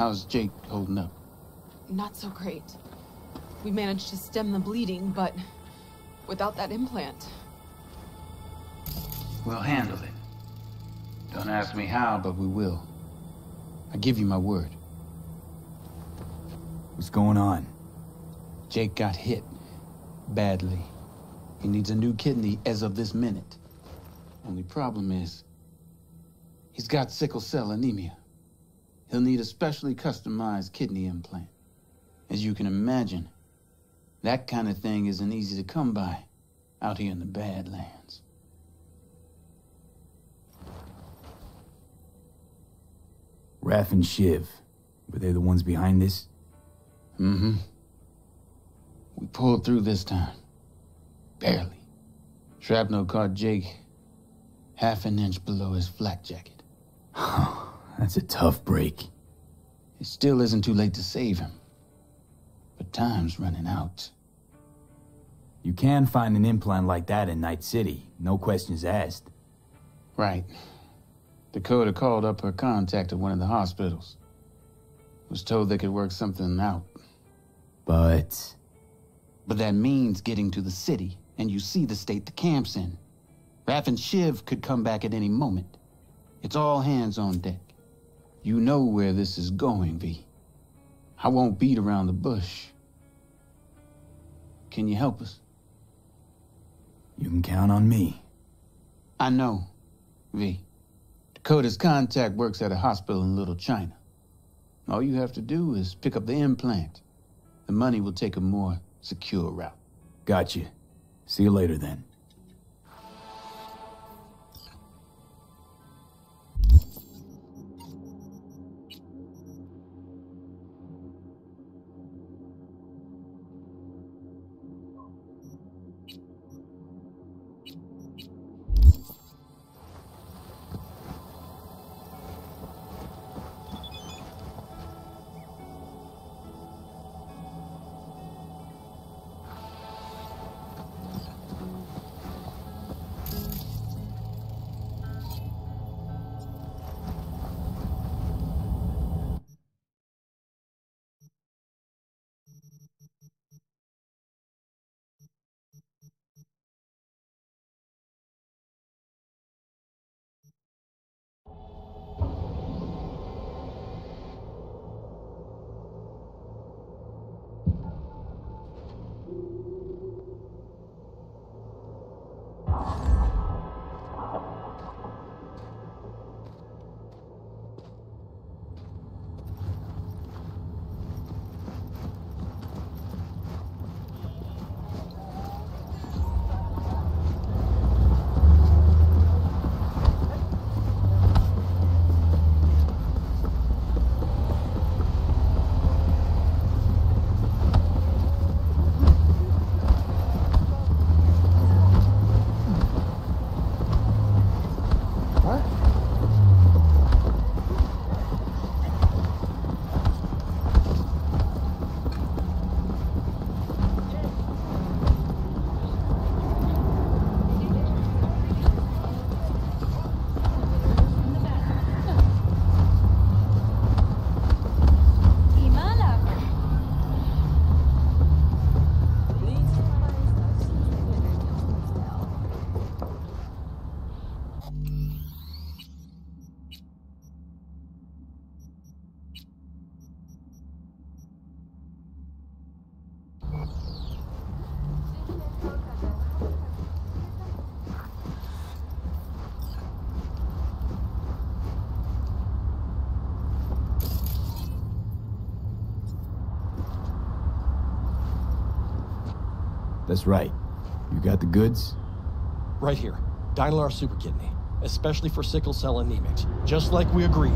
How's Jake holding up? Not so great. We managed to stem the bleeding, but without that implant. We'll handle it. Don't ask me how, but we will. I give you my word. What's going on? Jake got hit. Badly. He needs a new kidney as of this minute. Only problem is, he's got sickle cell anemia. He'll need a specially customized kidney implant. As you can imagine, that kind of thing isn't easy to come by out here in the Badlands. Raph and Shiv, were they the ones behind this? Mm-hmm. We pulled through this time. Barely. Shrapnel caught Jake half an inch below his flak jacket. That's a tough break. It still isn't too late to save him. But time's running out. You can find an implant like that in Night City, no questions asked. Right. Dakota called up her contact at one of the hospitals. Was told they could work something out. But that means getting to the city, and you see the state the camp's in. Raph and Shiv could come back at any moment. It's all hands on deck. You know where this is going, V. I won't beat around the bush. Can you help us? You can count on me. I know, V. Dakota's contact works at a hospital in Little China. All you have to do is pick up the implant. The money will take a more secure route. Gotcha. See you later then. That's right. You got the goods? Right here. Dynalar Super Kidney. Especially for sickle cell anemics. Just like we agreed.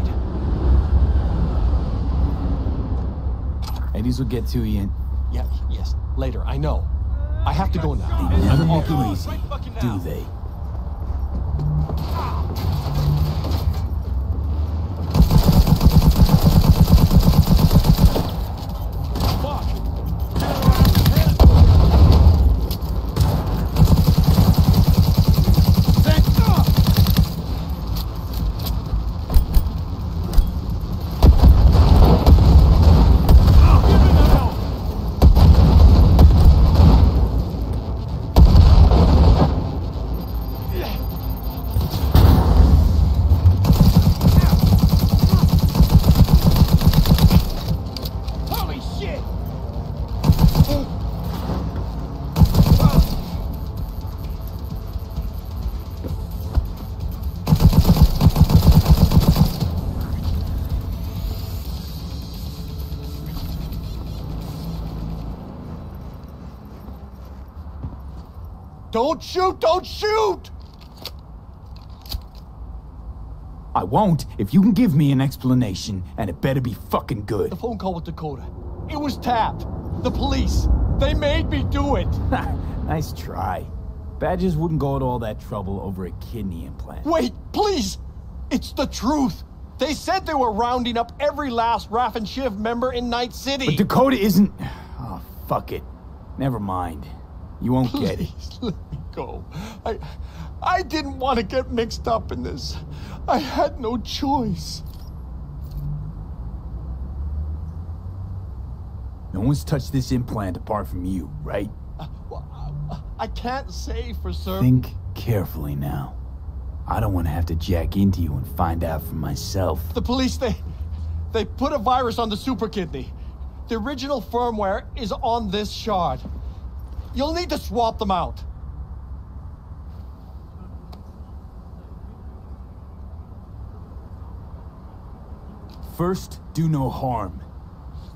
Eddies will get to you. Yeah, yes. Later, I know. I have to go now. They never make it easy, do they? Don't shoot! Don't shoot! I won't if you can give me an explanation, and it better be fucking good. The phone call with Dakota. It was tapped. The police. They made me do it. Nice try. Badgers wouldn't go to all that trouble over a kidney implant. Wait, please! It's the truth. They said they were rounding up every last Raff and Shiv member in Night City. But Dakota isn't... Oh, fuck it. Never mind. You won't get it. Please let me go. I didn't want to get mixed up in this. I had no choice. No one's touched this implant apart from you, right? I can't say for certain. Think carefully now. I don't want to have to jack into you and find out for myself. The police, they put a virus on the super kidney. The original firmware is on this shard. You'll need to swap them out. First, do no harm.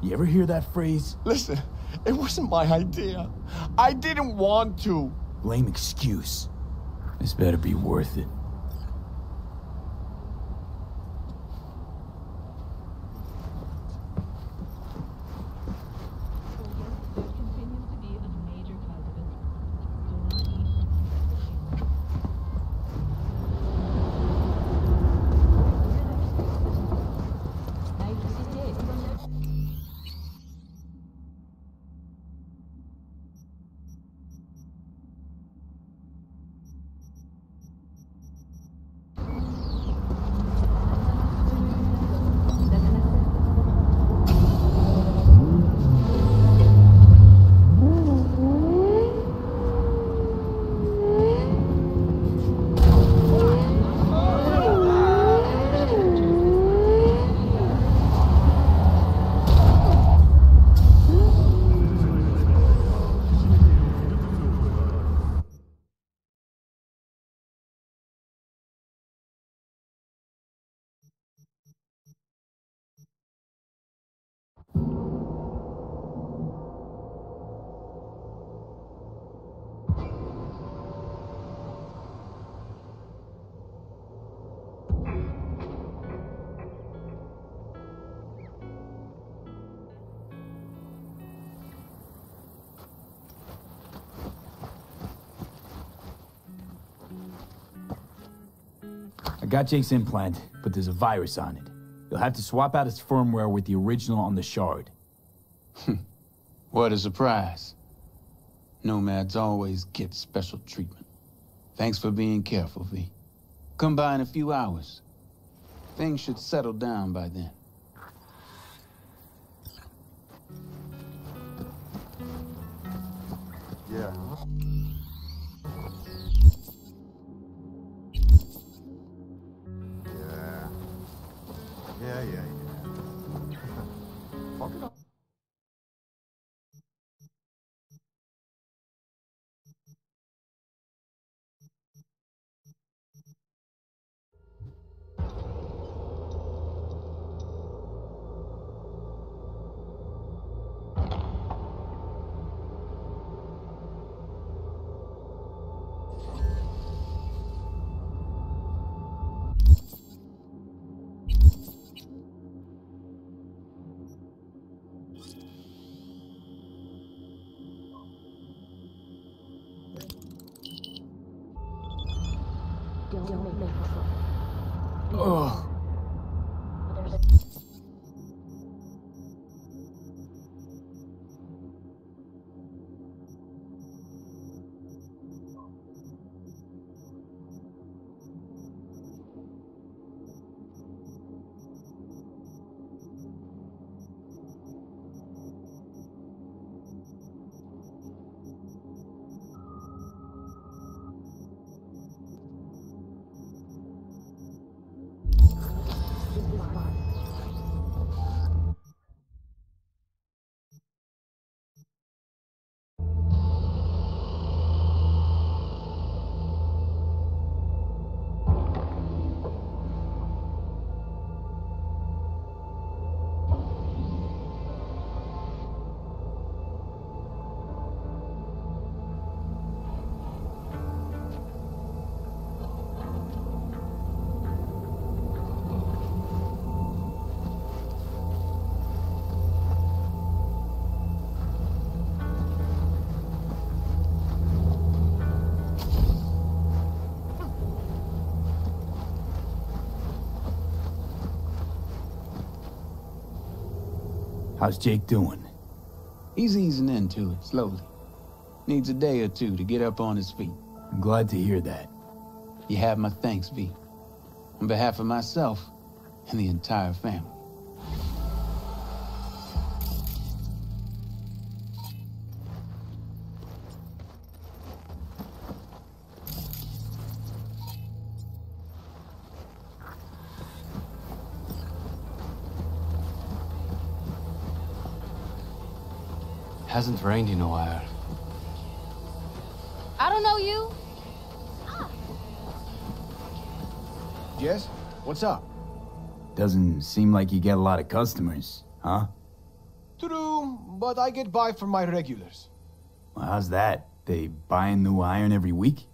You ever hear that phrase? Listen, it wasn't my idea. I didn't want to. Lame excuse. This better be worth it. I got Jake's implant, but there's a virus on it. You'll have to swap out its firmware with the original on the shard. What a surprise. Nomads always get special treatment. Thanks for being careful, V. Come by in a few hours. Things should settle down by then. Yeah. Yeah. Fuck it up. Ugh. How's Jake doing? He's easing into it, slowly. Needs a day or two to get up on his feet. I'm glad to hear that. You have my thanks, V. On behalf of myself and the entire family. Hasn't rained in a while. I don't know you. Yes? What's up? Doesn't seem like you get a lot of customers, huh? True, but I get by from my regulars. Well, how's that? They buying new iron every week?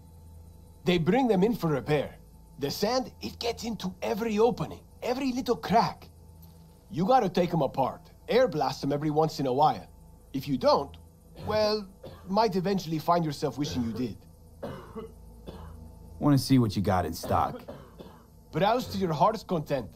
They bring them in for repair. The sand, it gets into every opening, every little crack. You gotta take them apart, air blast them every once in a while. If you don't, well, might eventually find yourself wishing you did. Want to see what you got in stock. Browse to your heart's content.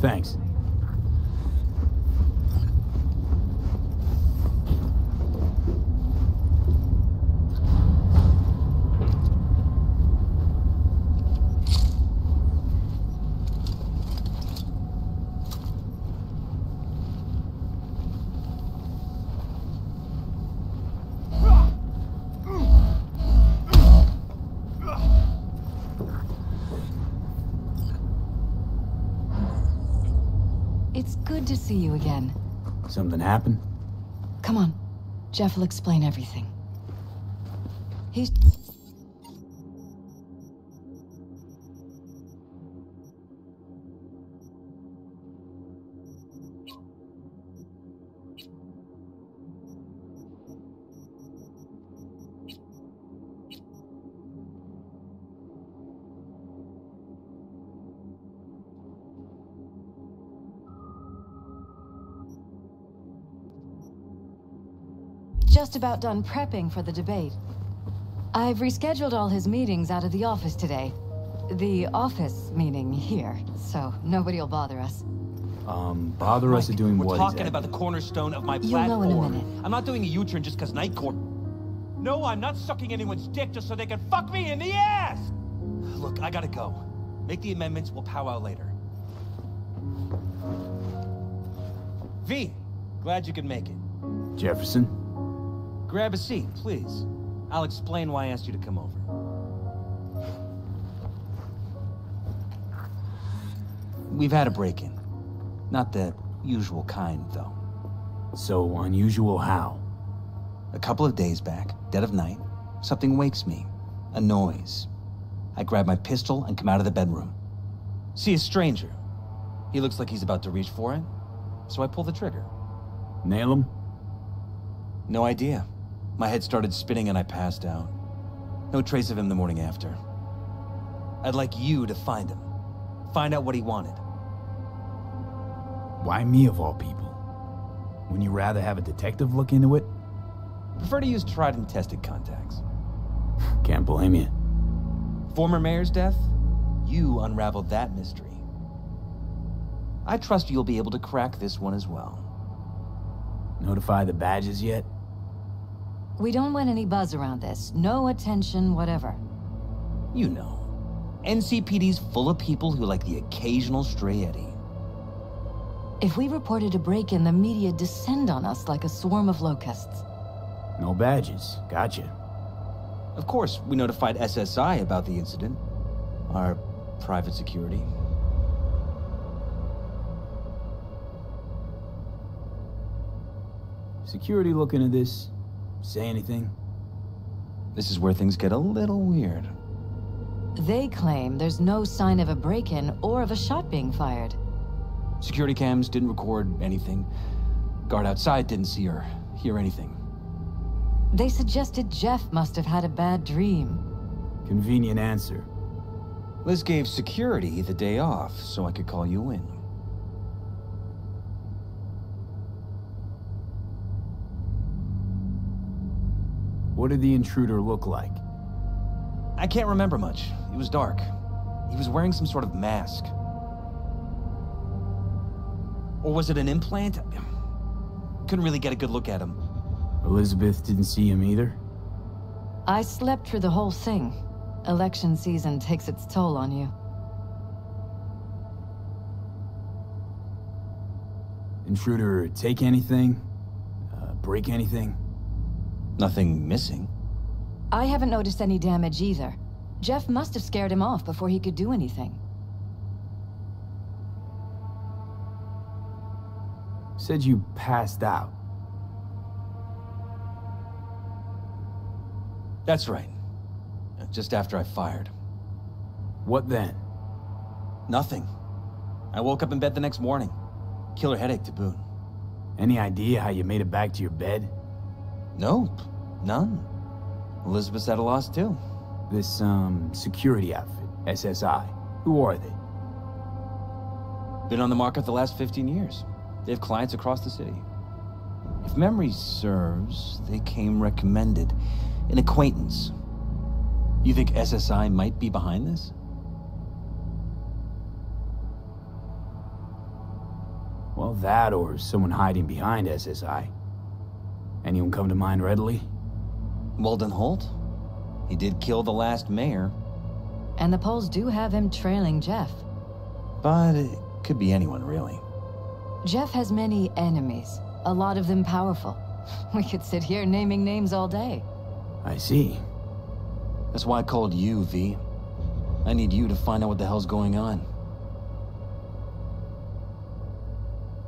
Thanks. It's good to see you again. Something happened? Come on. Jeff will explain everything. He's... just about done prepping for the debate. I've rescheduled all his meetings out of the office today. The office meaning here, so nobody'll bother us. Bother us at doing what? We're talking about the cornerstone of my You'll know platform. in a minute. I'm not doing a U-turn just because Night Court. No, I'm not sucking anyone's dick just so they can fuck me in the ass! Look, I gotta go. Make the amendments, we'll powwow later. V, glad you could make it. Jefferson? Grab a seat, please. I'll explain why I asked you to come over. We've had a break-in. Not the usual kind, though. So unusual how? A couple of days back, dead of night, something wakes me. A noise. I grab my pistol and come out of the bedroom. See a stranger. He looks like he's about to reach for it, so I pull the trigger. Nail him? No idea. My head started spinning and I passed out. No trace of him the morning after. I'd like you to find him. Find out what he wanted. Why me of all people? Wouldn't you rather have a detective look into it? Prefer to use tried and tested contacts. Can't blame you. Former mayor's death? You unraveled that mystery. I trust you'll be able to crack this one as well. Notify the badges yet? We don't want any buzz around this. No attention, whatever. You know. NCPD's full of people who like the occasional stray eddy. If we reported a break-in, the media descend on us like a swarm of locusts. No badges. Gotcha. Of course, we notified SSI about the incident. Our private security. Security look into this? Say anything? This is where things get a little weird. They claim there's no sign of a break-in or of a shot being fired. Security cams didn't record anything. Guard outside didn't see or hear anything. They suggested Jeff must have had a bad dream. Convenient answer. Liz gave security the day off so I could call you in. What did the intruder look like? I can't remember much. It was dark. He was wearing some sort of mask. Or was it an implant? Couldn't really get a good look at him. Elizabeth didn't see him either? I slept through the whole thing. Election season takes its toll on you. Intruder take anything? Break anything? Nothing missing. I haven't noticed any damage either. Jeff must have scared him off before he could do anything. Said you passed out. That's right. Just after I fired. What then? Nothing. I woke up in bed the next morning. Killer headache to boot. Any idea how you made it back to your bed? Nope. None. Elizabeth's at a loss too. This, security outfit, SSI. Who are they? Been on the market the last 15 years. They have clients across the city. If memory serves, they came recommended. An acquaintance. You think SSI might be behind this? Well, that or someone hiding behind SSI. Anyone come to mind readily? Walden Holt? He did kill the last mayor. And the polls do have him trailing Jeff. But it could be anyone, really. Jeff has many enemies, a lot of them powerful. We could sit here naming names all day. I see. That's why I called you, V. I need you to find out what the hell's going on.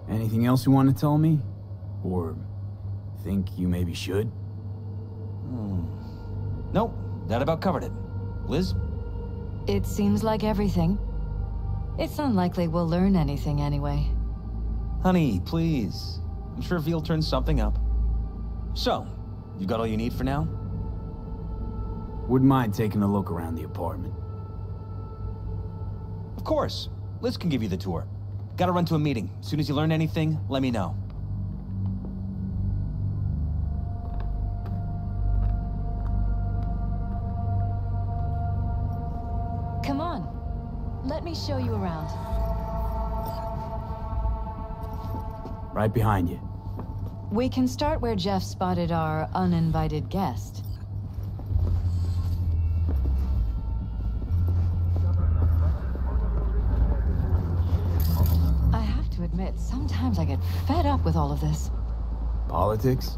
Anything else you want to tell me? Or think you maybe should? Nope, that about covered it. Liz? It seems like everything. It's unlikely we'll learn anything anyway. Honey, please. I'm sure V'll turn something up. So, you got all you need for now? Wouldn't mind taking a look around the apartment. Of course. Liz can give you the tour. Gotta run to a meeting. As soon as you learn anything, let me know. show you around. Right behind you. We can start where Jeff spotted our uninvited guest. I have to admit, sometimes I get fed up with all of this. Politics?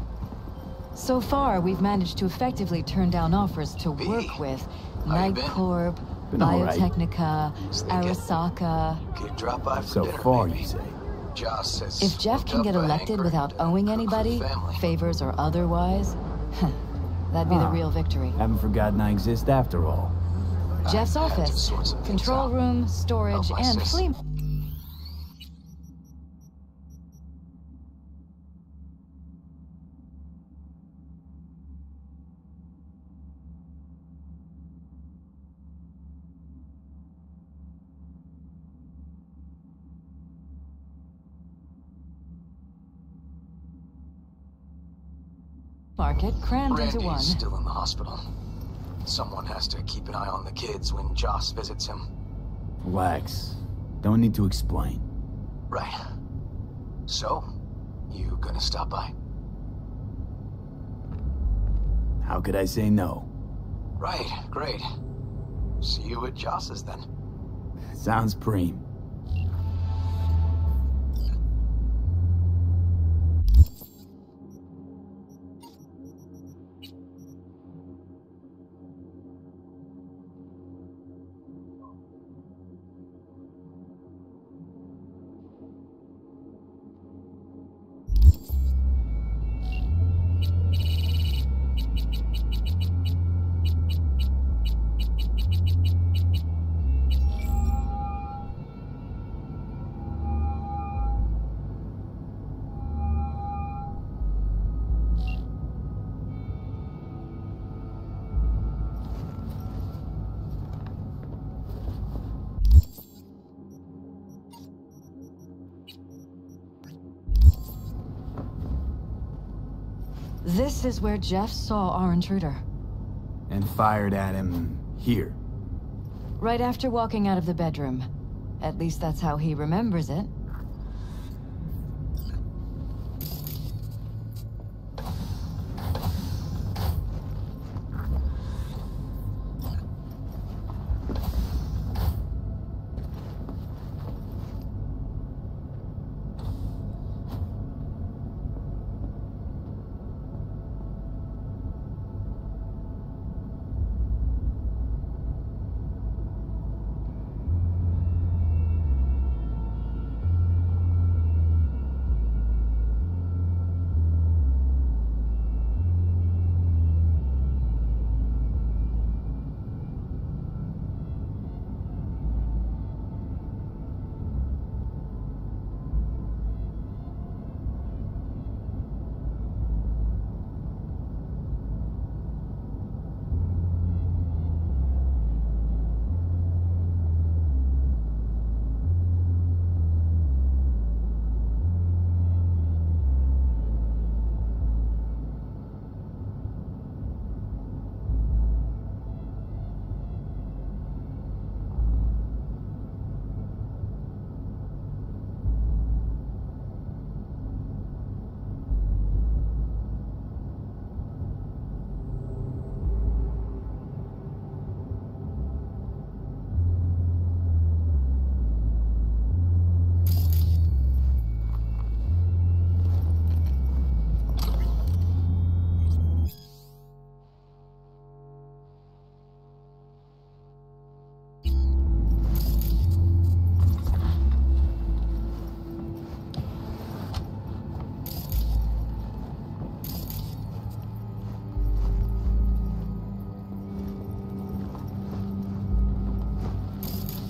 So far, we've managed to effectively turn down offers to work with Night Corp, Been all right. Biotechnica, Arasaka. Could drop by for So dinner, far, maybe. you say? Joss says If Jeff can get elected without owing anybody, favors or otherwise, that'd be the real victory. Haven't forgotten I exist after all. Jeff's I had to office, sort some things control out. room, storage, Help my and sis. flea... market crammed into one. Randy's still in the hospital. Someone has to keep an eye on the kids when Joss visits him. Relax. Don't need to explain. Right. So, you gonna stop by? How could I say no? Right, great. See you at Joss's then. Sounds preem. This is where Jeff saw our intruder. And fired at him here. Right after walking out of the bedroom. At least that's how he remembers it.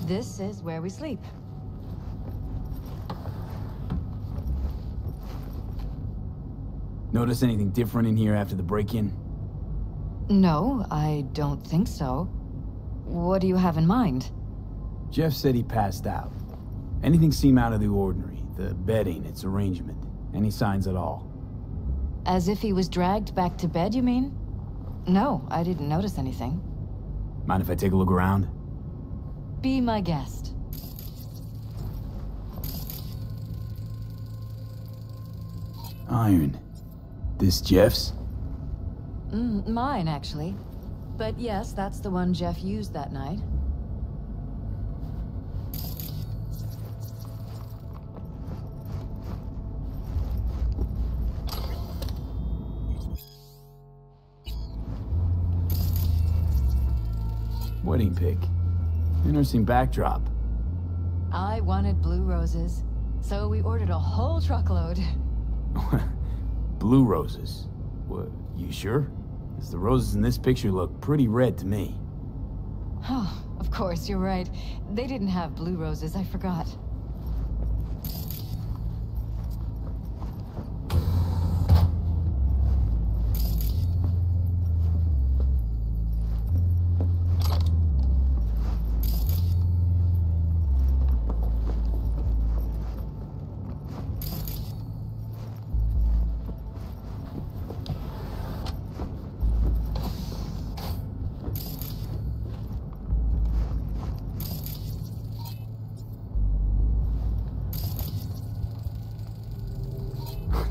This is where we sleep. Notice anything different in here after the break-in? No, I don't think so. What do you have in mind? Jeff said he passed out. Anything seem out of the ordinary? The bedding, its arrangement? Any signs at all? As if he was dragged back to bed, you mean? No, I didn't notice anything. Mind if I take a look around? Be my guest. Iron. This Jeff's? Mine, actually. But yes, that's the one Jeff used that night. Wedding pic. Interesting backdrop. I wanted blue roses, so we ordered a whole truckload. Blue roses? What, you sure? Because the roses in this picture look pretty red to me. Oh, of course, you're right. They didn't have blue roses, I forgot.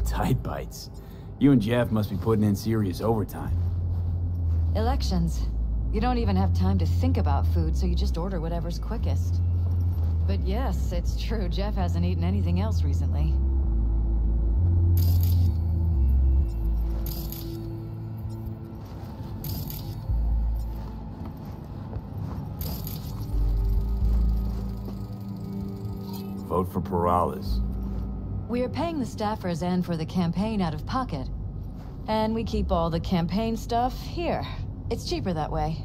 Tight bites. You and Jeff must be putting in serious overtime. Elections. You don't even have time to think about food, so you just order whatever's quickest. But yes, it's true, Jeff hasn't eaten anything else recently. Vote for Perales. We're paying the staffers and for the campaign out of pocket. And we keep all the campaign stuff here. It's cheaper that way.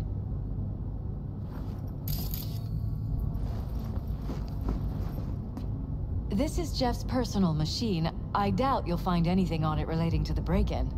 This is Jeff's personal machine. I doubt you'll find anything on it relating to the break-in.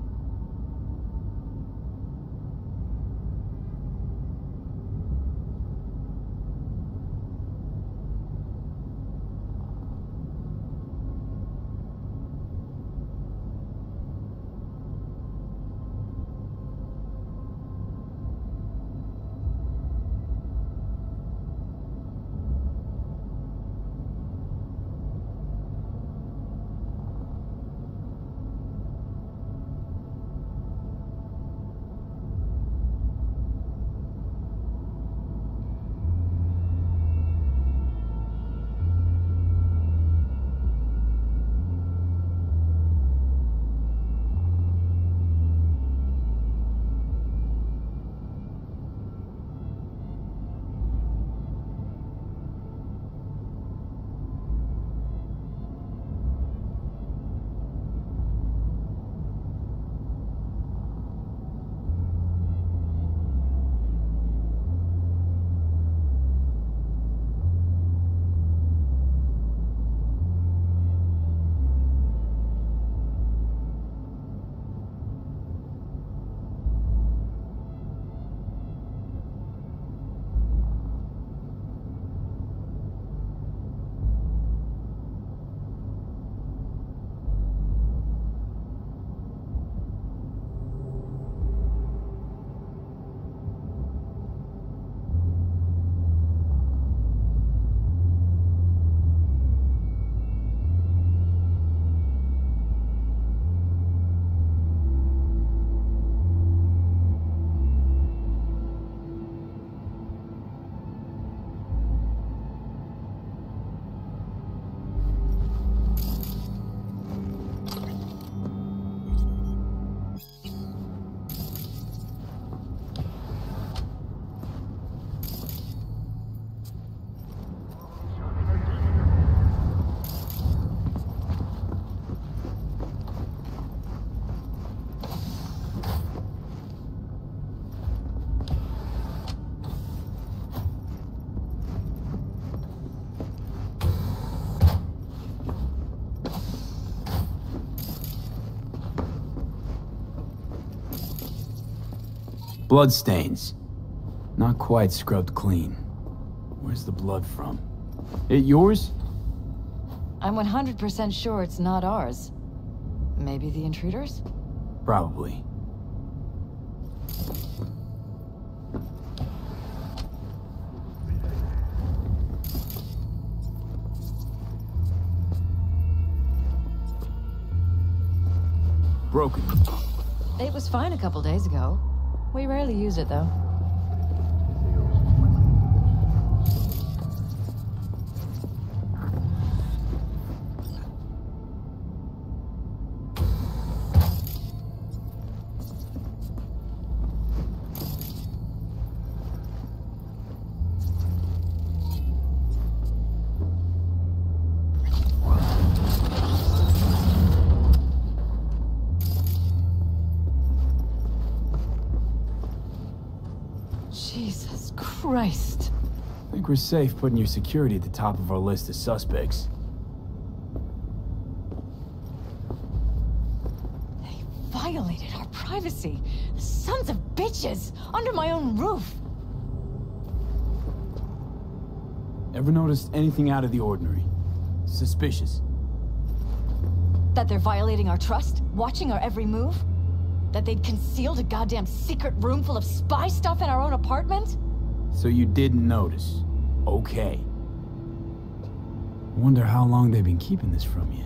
Bloodstains. Not quite scrubbed clean. Where's the blood from? It yours? I'm 100% sure it's not ours. Maybe the intruders? Probably. broken. It was fine a couple days ago. We rarely use it, though. Jesus Christ. I think we're safe putting your security at the top of our list of suspects. They violated our privacy. Sons of bitches! Under my own roof! Ever noticed anything out of the ordinary? Suspicious? That they're violating our trust? Watching our every move? That they'd concealed a goddamn secret room full of spy stuff in our own apartment? So you didn't notice. Okay. Wonder how long they've been keeping this from you.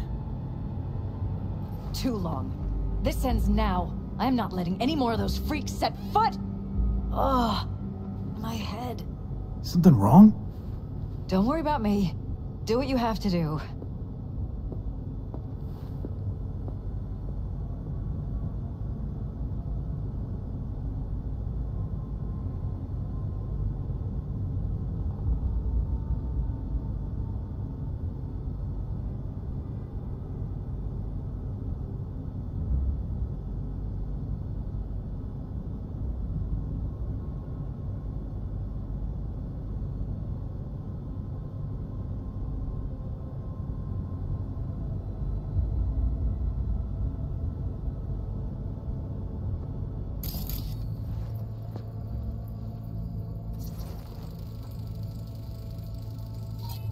Too long. This ends now. I'm not letting any more of those freaks set foot! Ugh. My head. Something wrong? Don't worry about me. Do what you have to do.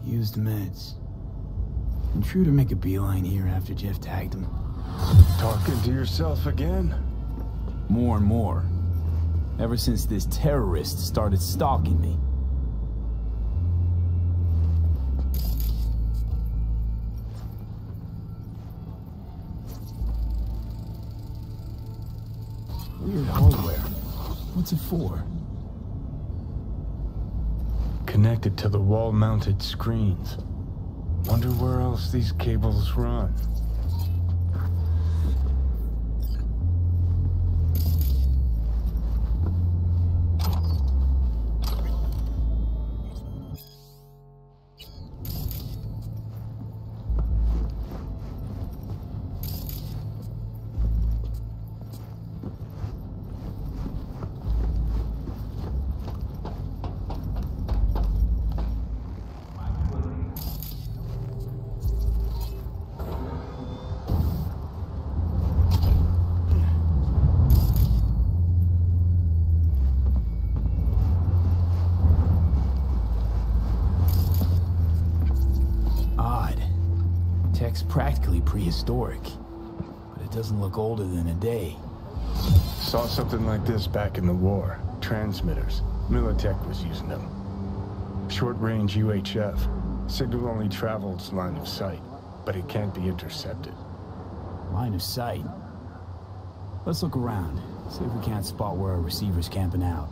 Used meds. Intruder make a beeline here after Jeff tagged him. Talking to yourself again? More and more. Ever since this terrorist started stalking me. Weird hardware. What's it for? Connected to the wall-mounted screens. Wonder where else these cables run. Tech's practically prehistoric, but it doesn't look older than a day. Saw something like this back in the war. Transmitters. Militech was using them. Short-range UHF. Signal only travels line of sight, but it can't be intercepted. Line of sight? Let's look around, see if we can't spot where our receiver's camping out.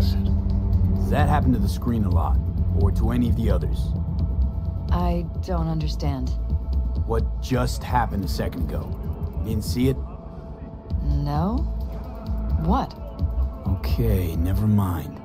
acid. Does that happen to the screen a lot? Or to any of the others? I don't understand. What just happened a second ago? You didn't see it? No? What? Okay, never mind.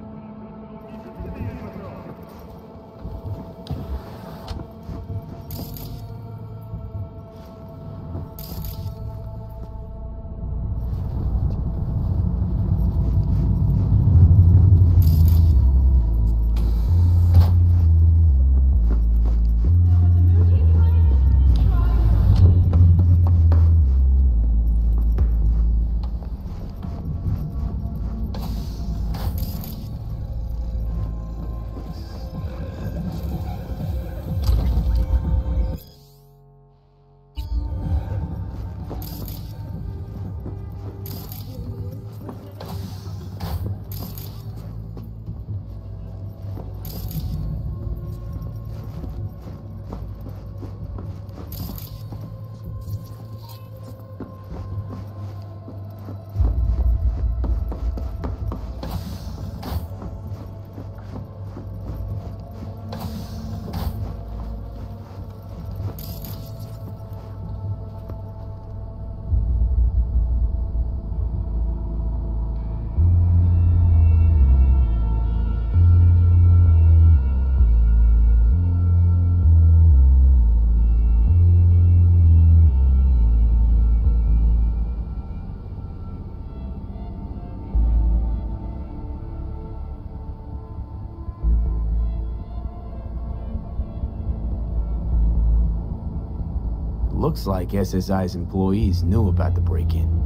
Looks like SSI's employees knew about the break-in.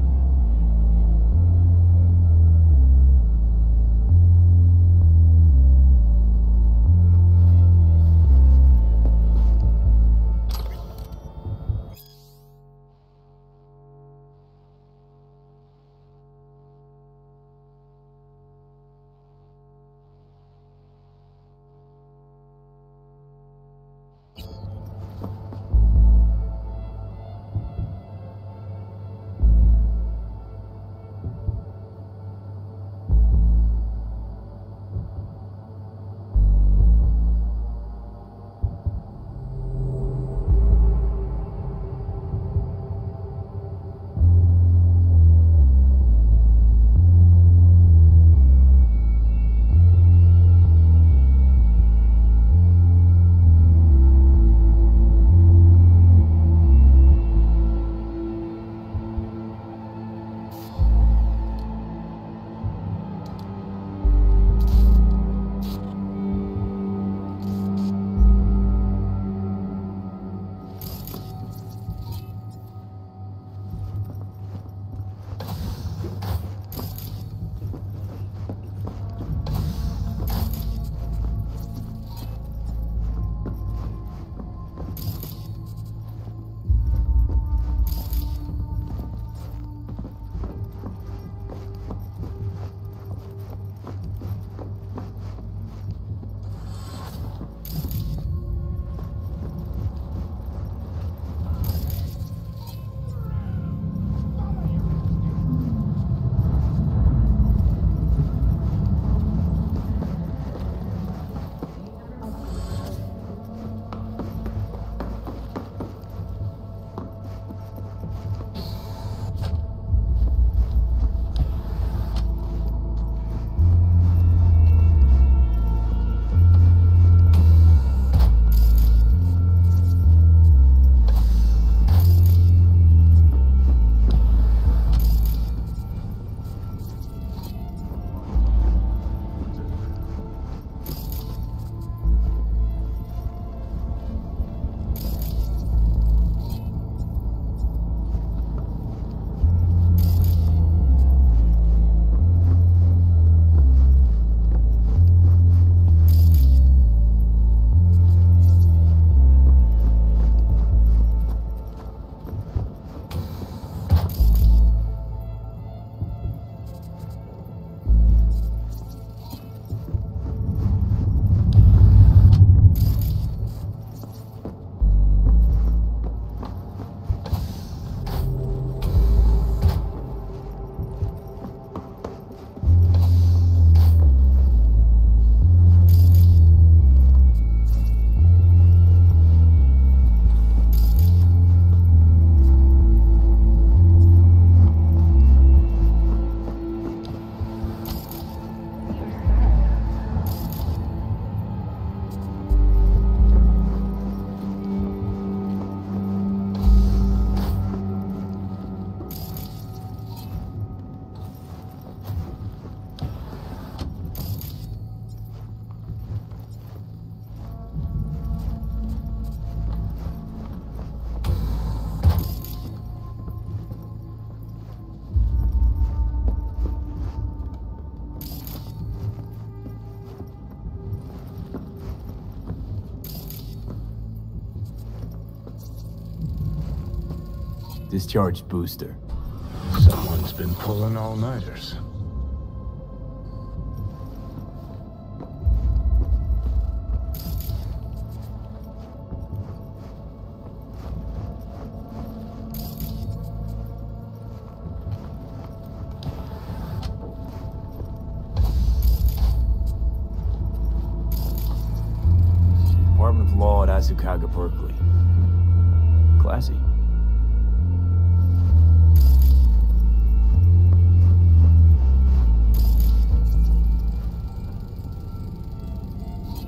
Discharged booster. Someone's been pulling all-nighters. Department of Law at Asukaga, Berkeley. Classy.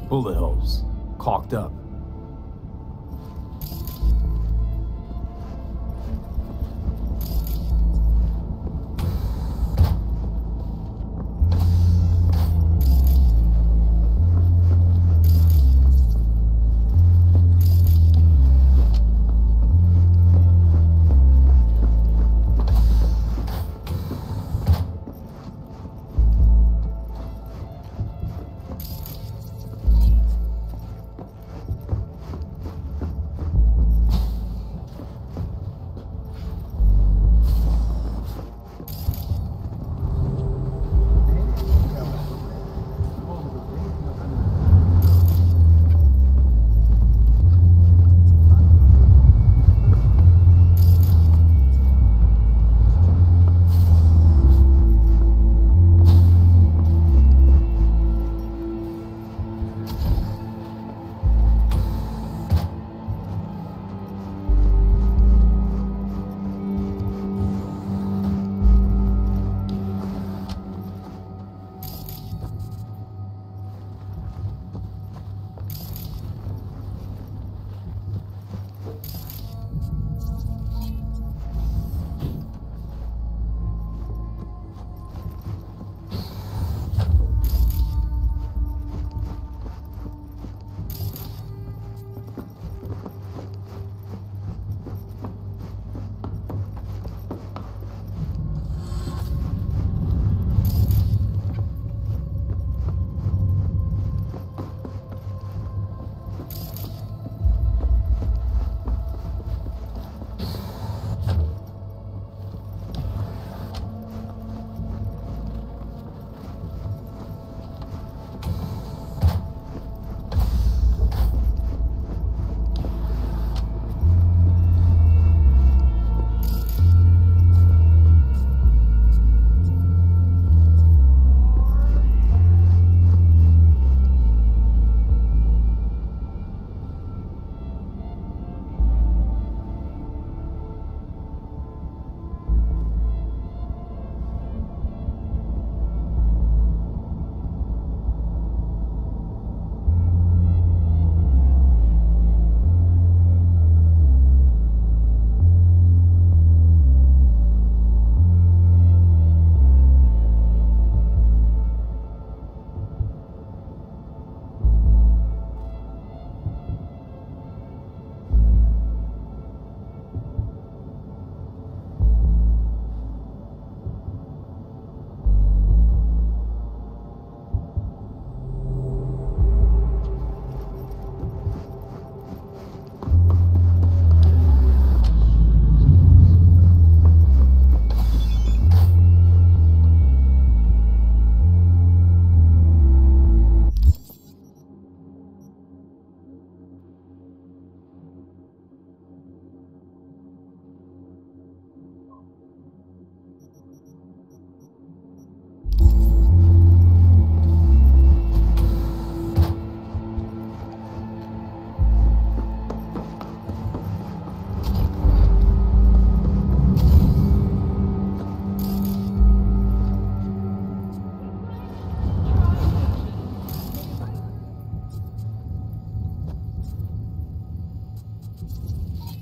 Bullet holes. Caulked up.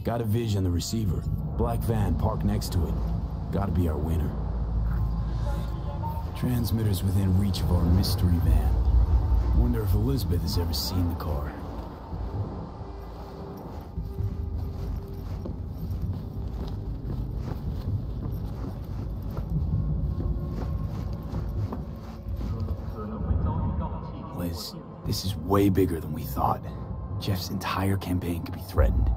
Got a vision on the receiver. Black van parked next to it. Gotta be our winner. Transmitter's within reach of our mystery van. Wonder if Elizabeth has ever seen the car. Liz, this is way bigger than we thought. Jeff's entire campaign could be threatened.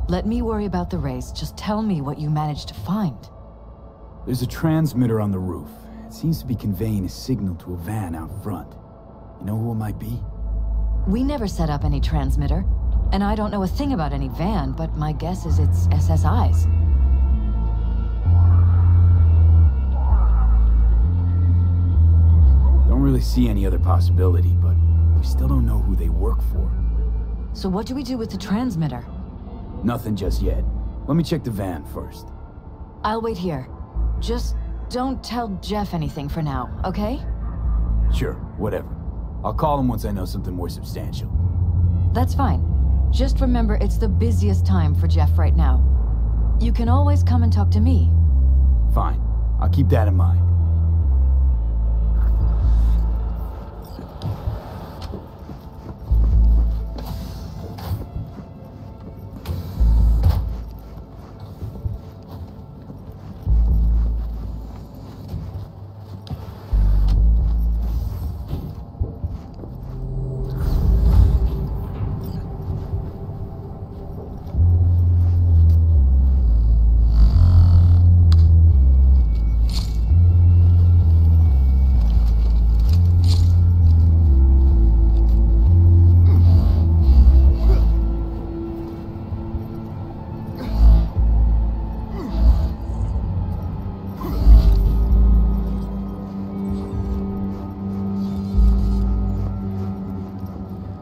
Let me worry about the race. Just tell me what you managed to find. There's a transmitter on the roof. It seems to be conveying a signal to a van out front. You know who it might be? We never set up any transmitter, and I don't know a thing about any van, but my guess is it's SSI's. Don't really see any other possibility, but we still don't know who they work for. So what do we do with the transmitter? Nothing just yet. Let me check the van first. I'll wait here. Just don't tell Jeff anything for now, okay? Sure, whatever. I'll call him once I know something more substantial. That's fine. Just remember it's the busiest time for Jeff right now. You can always come and talk to me. Fine. I'll keep that in mind.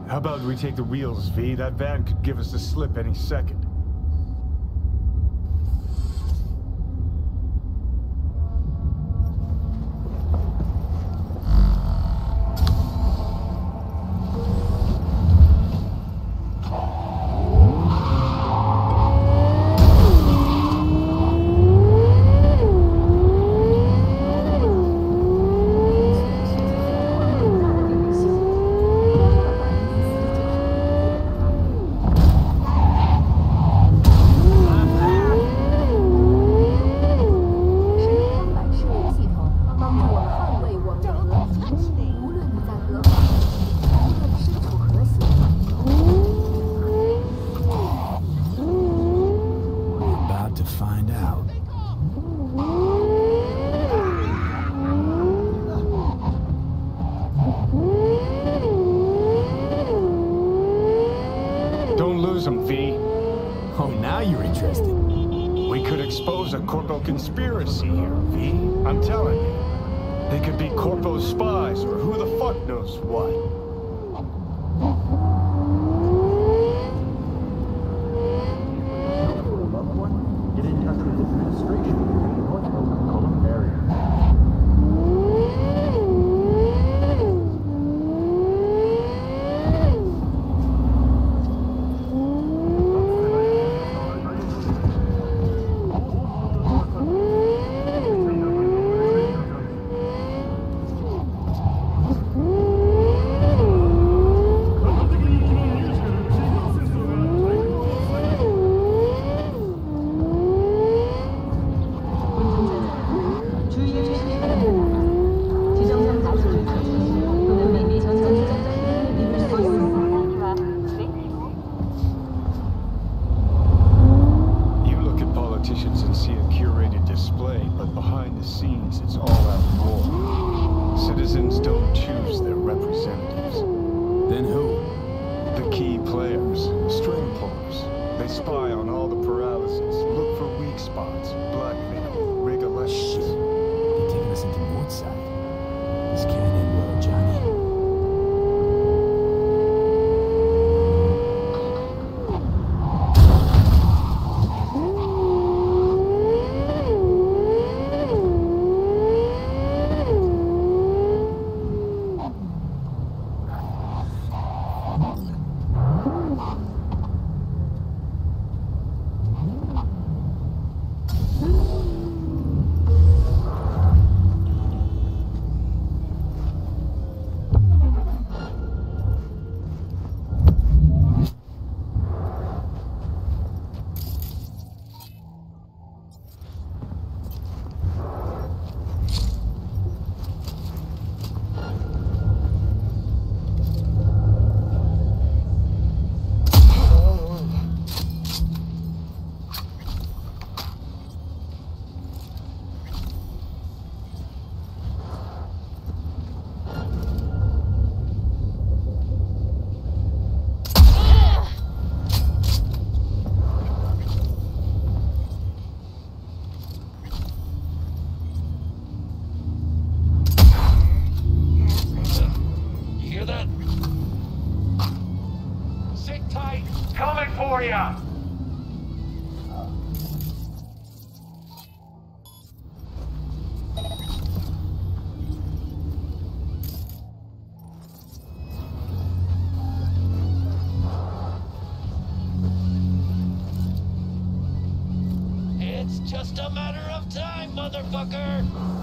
How about we take the wheels, V? That van could give us the slip any second. Conspiracy here, V. I'm telling you. They could be Corpo's spies, or who the fuck knows what. Get in touch with administration. North Coca-Cola barrier. area! It's just a matter of time, motherfucker!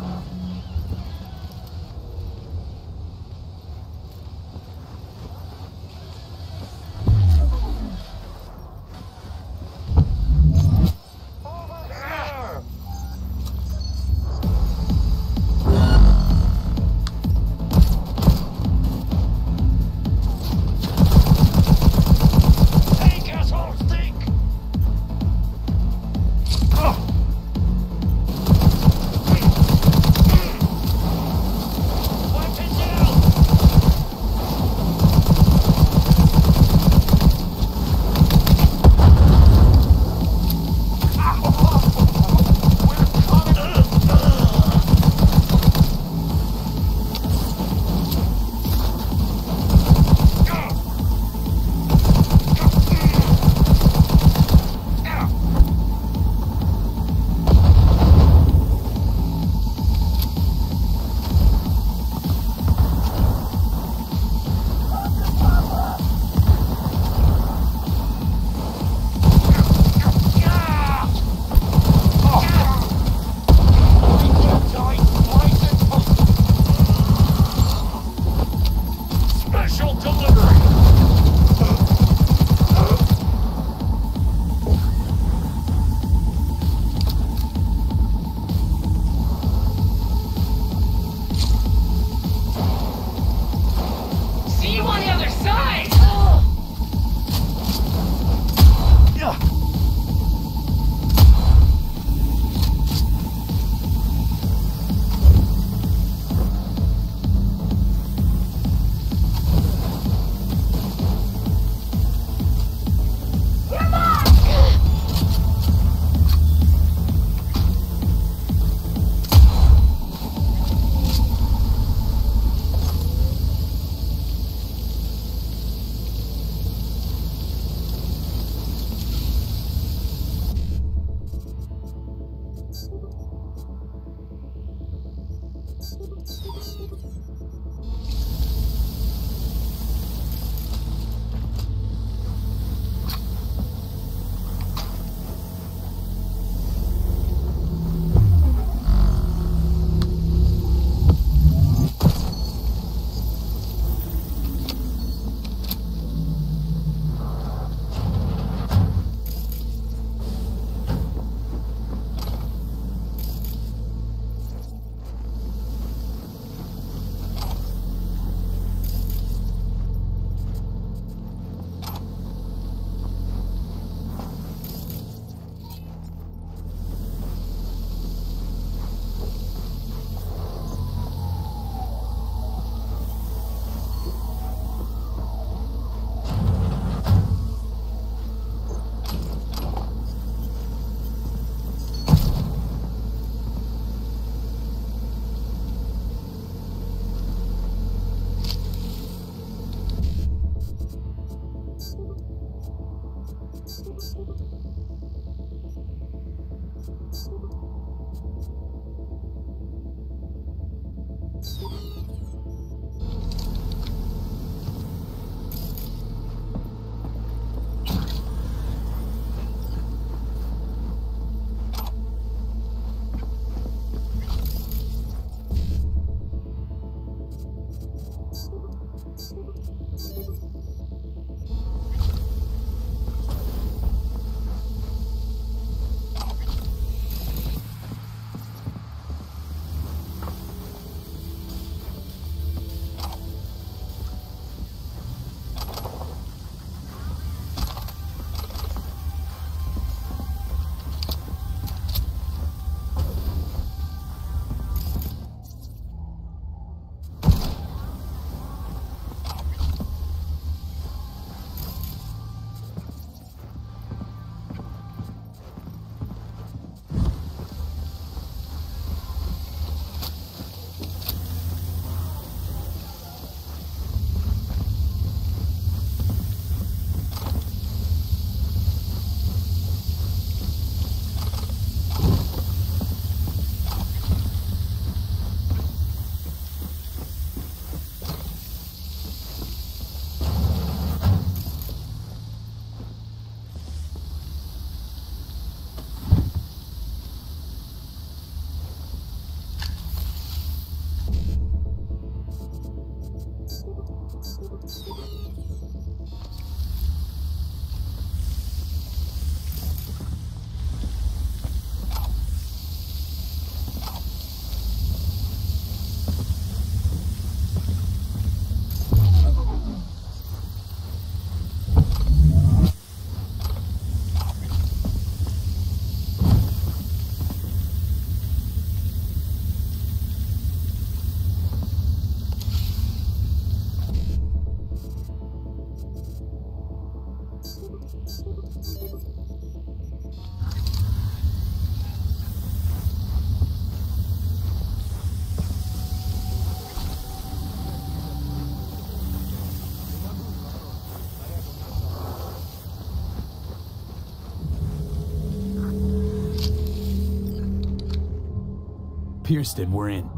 Pierstead, we're in.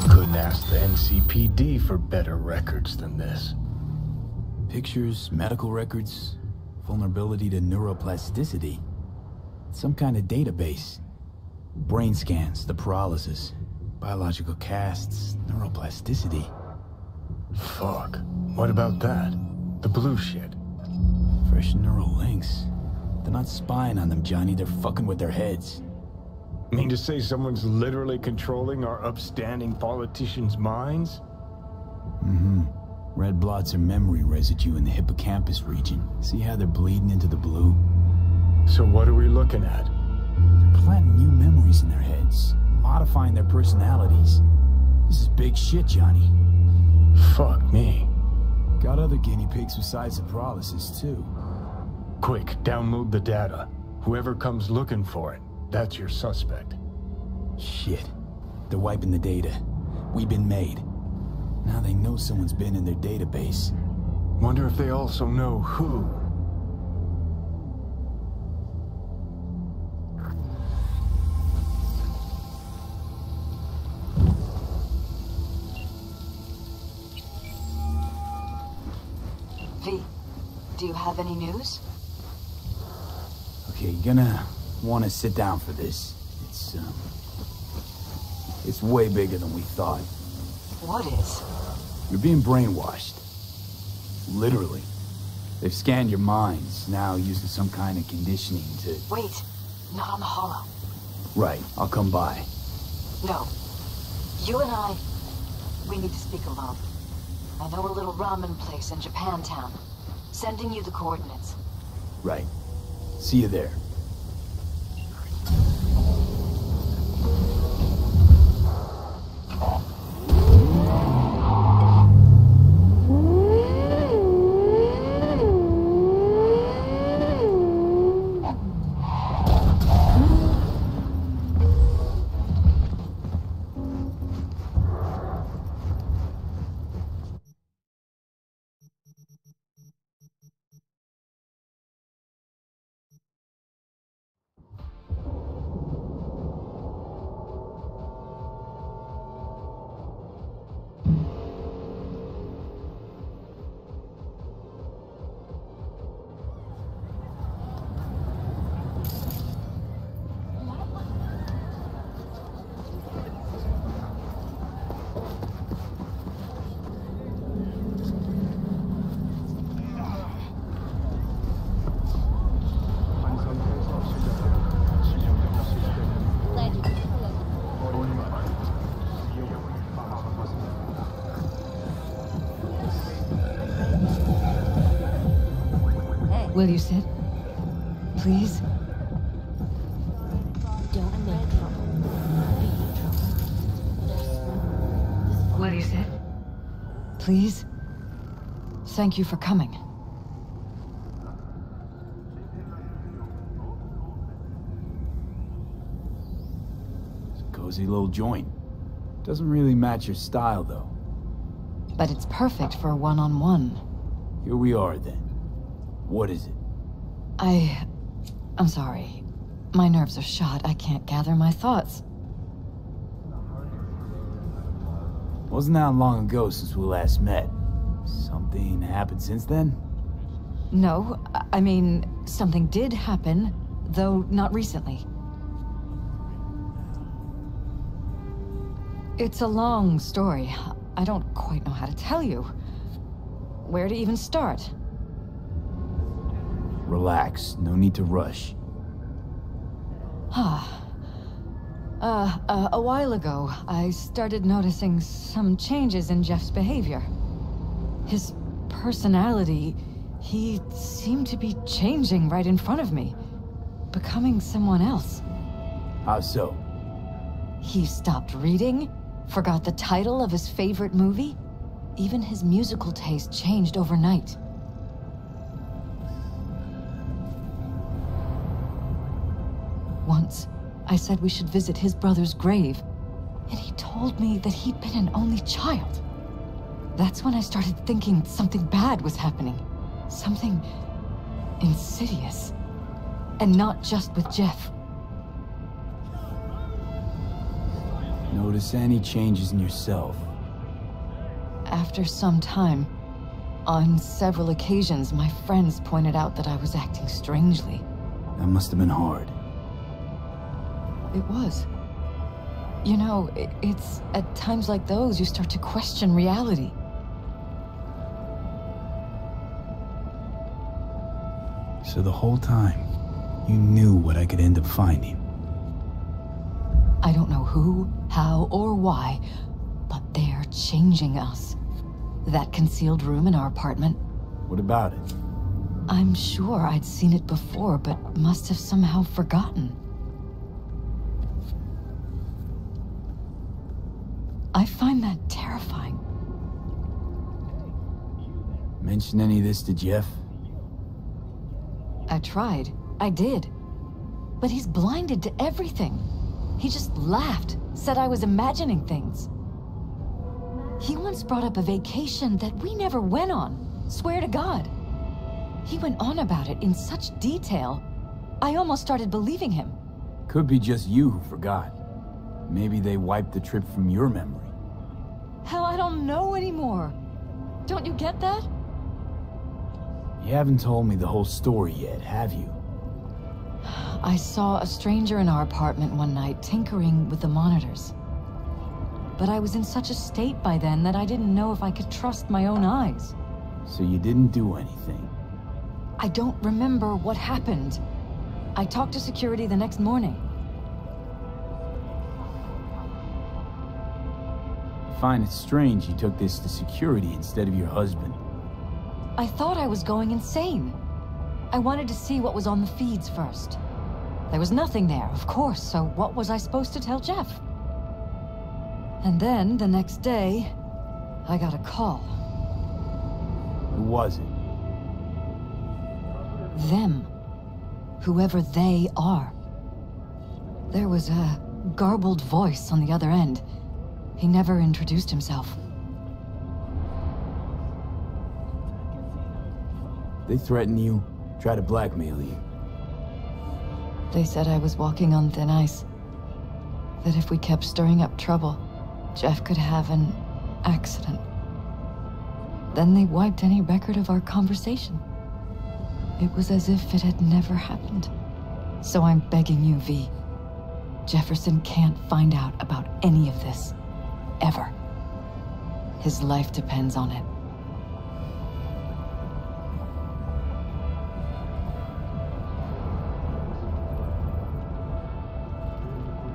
Couldn't ask the NCPD for better records than this. Pictures, medical records, vulnerability to neuroplasticity. Some kind of database. Brain scans, the paralysis, biological casts, neuroplasticity. Fuck. What about that? The blue shit. Fresh neural links. They're not spying on them, Johnny. They're fucking with their heads. Mean to say someone's literally controlling our upstanding politicians' minds? Mm-hmm. Red blots are memory residue in the hippocampus region. See how they're bleeding into the blue? So what are we looking at? They're planting new memories in their heads, modifying their personalities. This is big shit, Johnny. Fuck me. Got other guinea pigs besides the paralysis, too. Quick, download the data. Whoever comes looking for it, that's your suspect. Shit. They're wiping the data. We've been made. Now they know someone's been in their database. Wonder if they also know who. V, do you have any news? Okay, you're gonna want to sit down for this. It's way bigger than we thought. What is? You're being brainwashed. Literally. They've scanned your minds, now using some kind of conditioning to... Wait, not on the holo. Right, I'll come by. No. You and I, we need to speak alone. I know a little ramen place in Japantown. Sending you the coordinates. Right. See you there. Will you sit? Please? Don't make trouble. Will you sit? Please? Thank you for coming. It's a cozy little joint. Doesn't really match your style, though. But it's perfect for a one-on-one. Here we are, then. What is it? I'm sorry. My nerves are shot. I can't gather my thoughts. Wasn't that long ago since we last met? Something happened since then? No, I mean, something did happen, though not recently. It's a long story. I don't quite know how to tell you. Where to even start? Relax. No need to rush. A while ago, I started noticing some changes in Jeff's behavior. His personality, he seemed to be changing right in front of me. Becoming someone else. How so? He stopped reading, forgot the title of his favorite movie. Even his musical taste changed overnight. Once, I said we should visit his brother's grave, and he told me that he'd been an only child. That's when I started thinking something bad was happening. Something insidious. And not just with Jeff. Notice any changes in yourself? After some time, on several occasions, my friends pointed out that I was acting strangely. That must have been hard. It was. You know, it's at times like those you start to question reality. So the whole time, you knew what I could end up finding. I don't know who, how, or why, but they're changing us. That concealed room in our apartment. What about it? I'm sure I'd seen it before, but must have somehow forgotten. I find that terrifying. Mention any of this to Jeff? I tried. I did. But he's blinded to everything. He just laughed, said I was imagining things. He once brought up a vacation that we never went on. Swear to God. He went on about it in such detail, I almost started believing him. Could be just you who forgot. Maybe they wiped the trip from your memory. Hell, I don't know anymore. Don't you get that? You haven't told me the whole story yet, have you? I saw a stranger in our apartment one night tinkering with the monitors. But I was in such a state by then that I didn't know if I could trust my own eyes. So you didn't do anything? I don't remember what happened. I talked to security the next morning. I find it strange you took this to security instead of your husband. I thought I was going insane. I wanted to see what was on the feeds first. There was nothing there, of course, so what was I supposed to tell Jeff? And then, the next day, I got a call. Who was it? Them. Whoever they are. There was a garbled voice on the other end. He never introduced himself. They threaten you, try to blackmail you. They said I was walking on thin ice. That if we kept stirring up trouble, Jeff could have an accident. Then they wiped any record of our conversation. It was as if it had never happened. So I'm begging you, V. Jefferson can't find out about any of this. Ever. His life depends on it.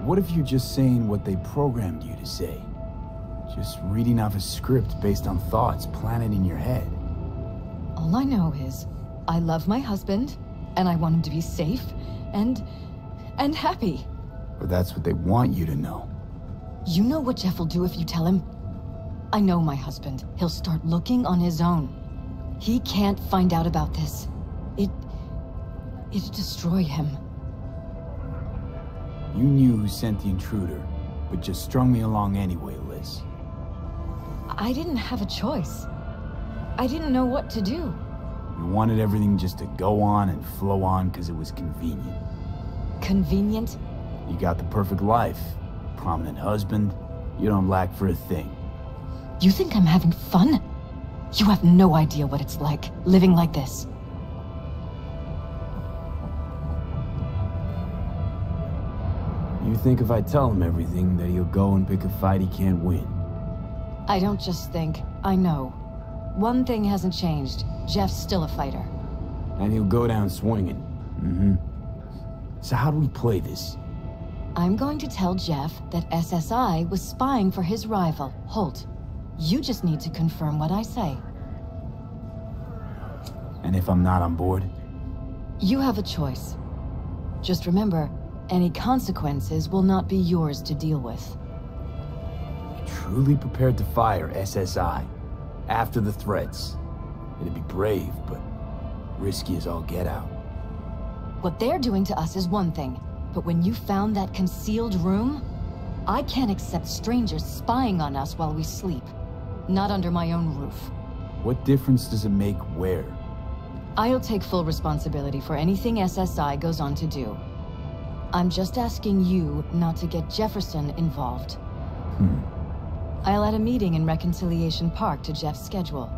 What if you're just saying what they programmed you to say? Just reading off a script based on thoughts planted in your head. All I know is, I love my husband, and I want him to be safe, and happy. Or that's what they want you to know. You know what Jeff will do if you tell him? I know my husband. He'll start looking on his own. He can't find out about this. It'd destroy him. You knew who sent the intruder, but just strung me along anyway, Liz. I didn't have a choice. I didn't know what to do. You wanted everything just to go on and flow on because it was convenient. Convenient? You got the perfect life. Prominent husband. You don't lack for a thing. You think I'm having fun? You have no idea what it's like, living like this. You think if I tell him everything, that he'll go and pick a fight he can't win? I don't just think, I know. One thing hasn't changed. Jeff's still a fighter. And he'll go down swinging. Mm-hmm. So how do we play this? I'm going to tell Jeff that SSI was spying for his rival, Holt. You just need to confirm what I say. And if I'm not on board? You have a choice. Just remember, any consequences will not be yours to deal with. Truly prepared to fire SSI after the threats. It'd be brave, but risky as all get out. What they're doing to us is one thing, but when you found that concealed room, I can't accept strangers spying on us while we sleep. Not under my own roof. What difference does it make where? I'll take full responsibility for anything SSI goes on to do. I'm just asking you not to get Jefferson involved. I'll add a meeting in Reconciliation Park to Jeff's schedule.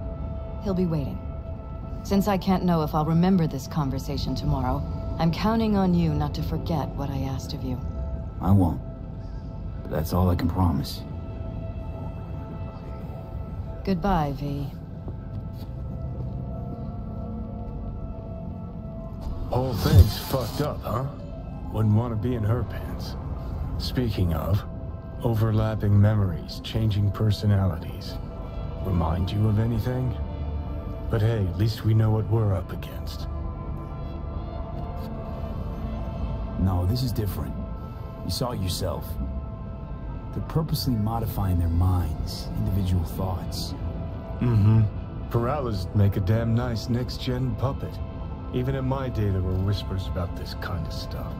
He'll be waiting. Since I can't know if I'll remember this conversation tomorrow, I'm counting on you not to forget what I asked of you. I won't. But that's all I can promise. Goodbye, V. Whole thing's fucked up, huh? Wouldn't want to be in her pants. Speaking of, overlapping memories, changing personalities. Remind you of anything? But hey, at least we know what we're up against. No, this is different. You saw it yourself. They're purposely modifying their minds, individual thoughts. Perala's make a damn nice next-gen puppet. Even in my day, there were whispers about this kind of stuff.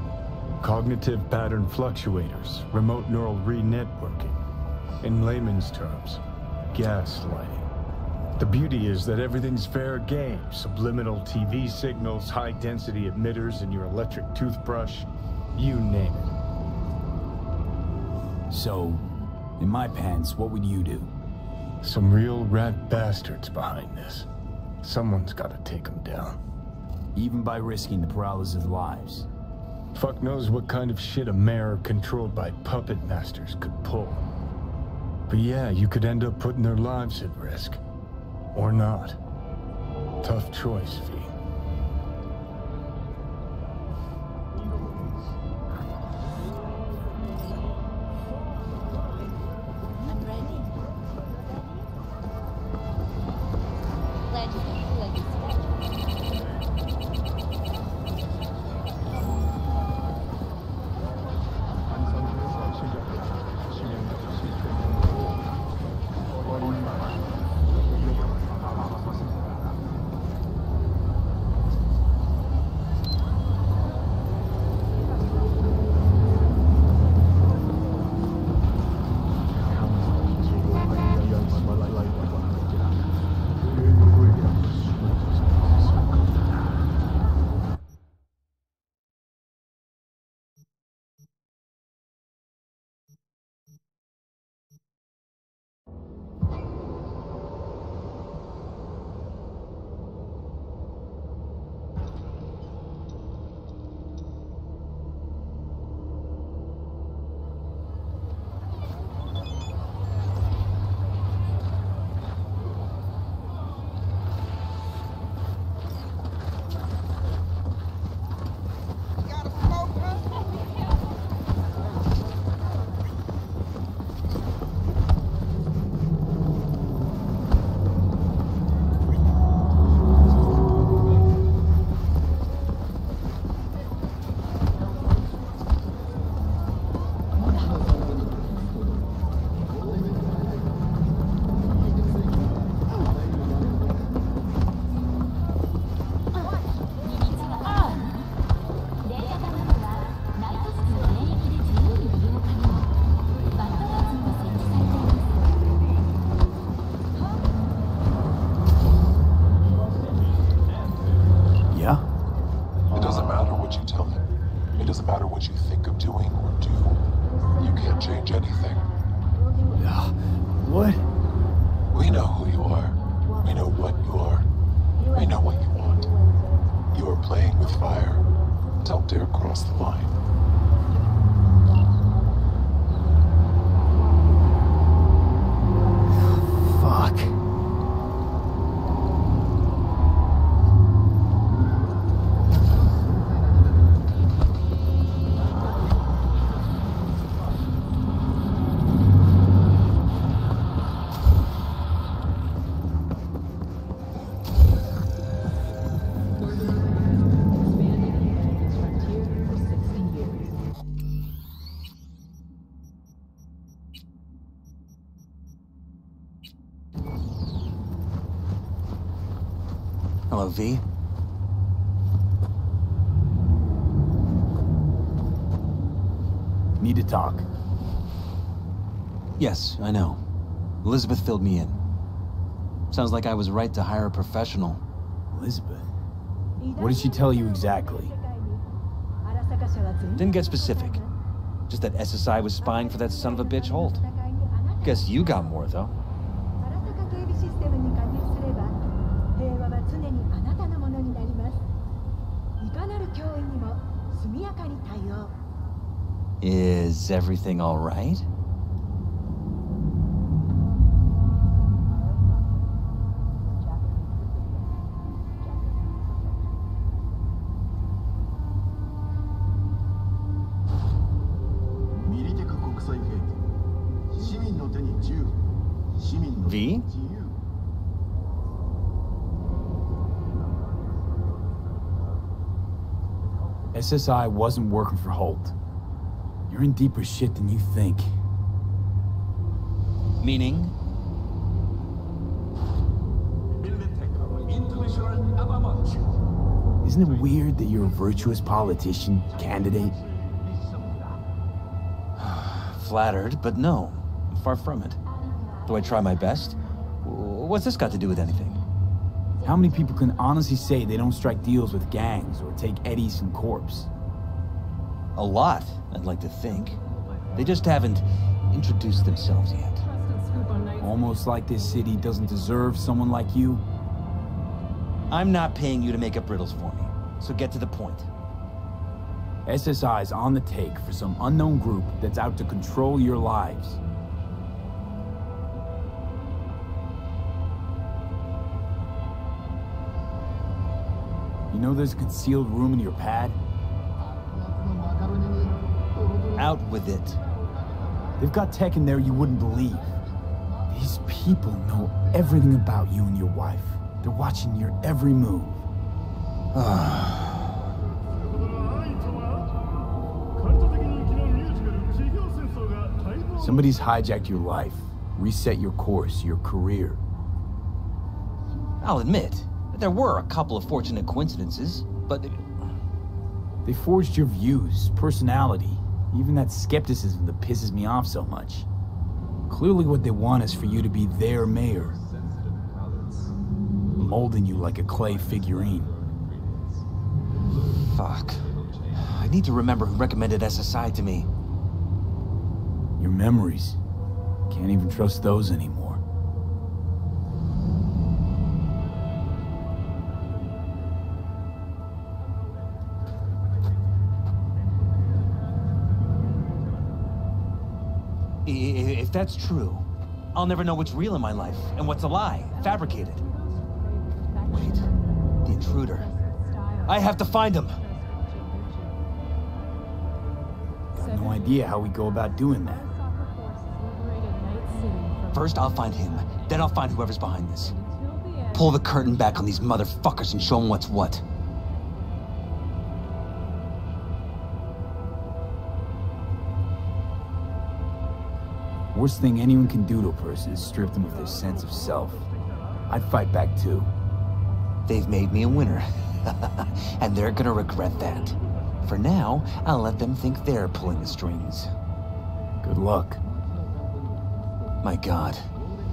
Cognitive pattern fluctuators, remote neural re-networking. In layman's terms, gaslighting. The beauty is that everything's fair game. Subliminal TV signals, high-density emitters in your electric toothbrush. You name it. So, in my pants, what would you do? Some real rat bastards behind this. Someone's gotta take them down. Even by risking the Perala's lives. Fuck knows what kind of shit a mayor controlled by puppet masters could pull. But yeah, you could end up putting their lives at risk. Or not. Tough choice, V. Hello, V. Need to talk. Yes, I know. Elizabeth filled me in. Sounds like I was right to hire a professional. Elizabeth? What did she tell you exactly? Didn't get specific. Just that SSI was spying for that son of a bitch Holt. Guess you got more, though. Is everything all right? V? SSI wasn't working for Holt. You're in deeper shit than you think. Meaning? Isn't it weird that you're a virtuous politician, candidate? Flattered, but no. I'm far from it. Do I try my best? What's this got to do with anything? How many people can honestly say they don't strike deals with gangs or take eddies from corpse? A lot, I'd like to think. They just haven't introduced themselves yet. Almost like this city doesn't deserve someone like you. I'm not paying you to make up riddles for me, so get to the point. SSI's on the take for some unknown group that's out to control your lives. You know there's a concealed room in your pad? Out with it. They've got tech in there you wouldn't believe. These people know everything about you and your wife. They're watching your every move. Somebody's hijacked your life, reset your course, your career. I'll admit, there were a couple of fortunate coincidences, but... They forged your views, personality, even that skepticism that pisses me off so much. Clearly what they want is for you to be their mayor. Molding you like a clay figurine. Fuck. I need to remember who recommended SSI to me. Your memories. Can't even trust those anymore. If that's true, I'll never know what's real in my life and what's a lie, fabricated. Wait, the intruder. I have to find him. Got no idea how we go about doing that. First, I'll find him. Then I'll find whoever's behind this. Pull the curtain back on these motherfuckers and show them what's what. Worst thing anyone can do to a person is strip them of their sense of self. I'd fight back too. They've made me a winner. And they're gonna regret that. For now, I'll let them think they're pulling the strings. Good luck. My God.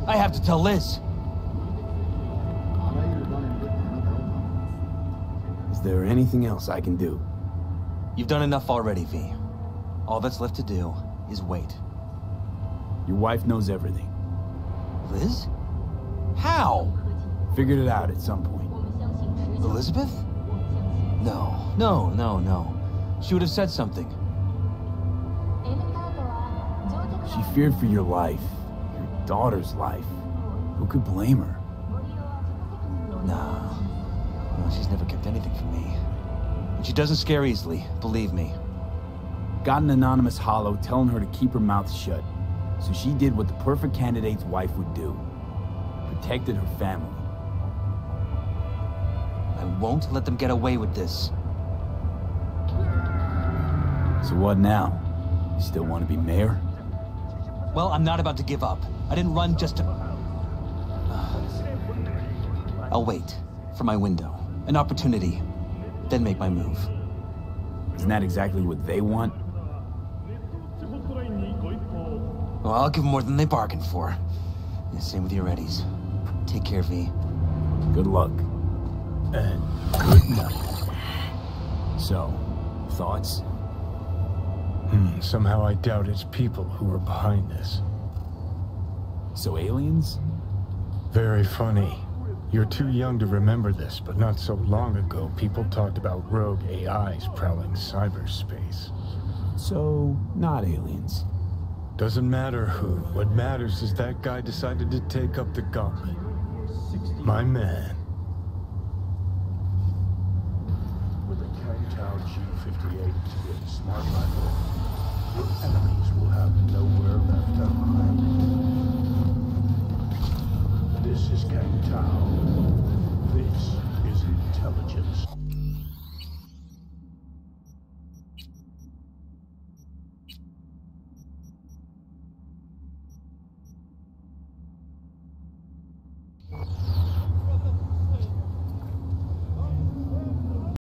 I have to tell Liz! Is there anything else I can do? You've done enough already, V. All that's left to do is wait. Your wife knows everything. Liz? How? Figured it out at some point. Elizabeth? No. She would have said something. She feared for your life. Your daughter's life. Who could blame her? No, she's never kept anything from me. And she doesn't scare easily, believe me. Got an anonymous holo telling her to keep her mouth shut. So she did what the perfect candidate's wife would do. Protected her family. I won't let them get away with this. So what now? You still want to be mayor? Well, I'm not about to give up. I didn't run just to... I'll wait for my window. An opportunity. Then make my move. Isn't that exactly what they want? Well, I'll give them more than they bargained for. Yeah, same with your Eddies. Take care, V. Good luck. And good night. So, thoughts? Somehow I doubt it's people who are behind this. So aliens? Very funny. You're too young to remember this, but not so long ago, people talked about rogue AIs prowling cyberspace. So, not aliens. Doesn't matter who. What matters is that guy decided to take up the gauntlet. My man. With a Kangtao G58 with smart rifle, your enemies will have nowhere left to hide. This is Kangtao.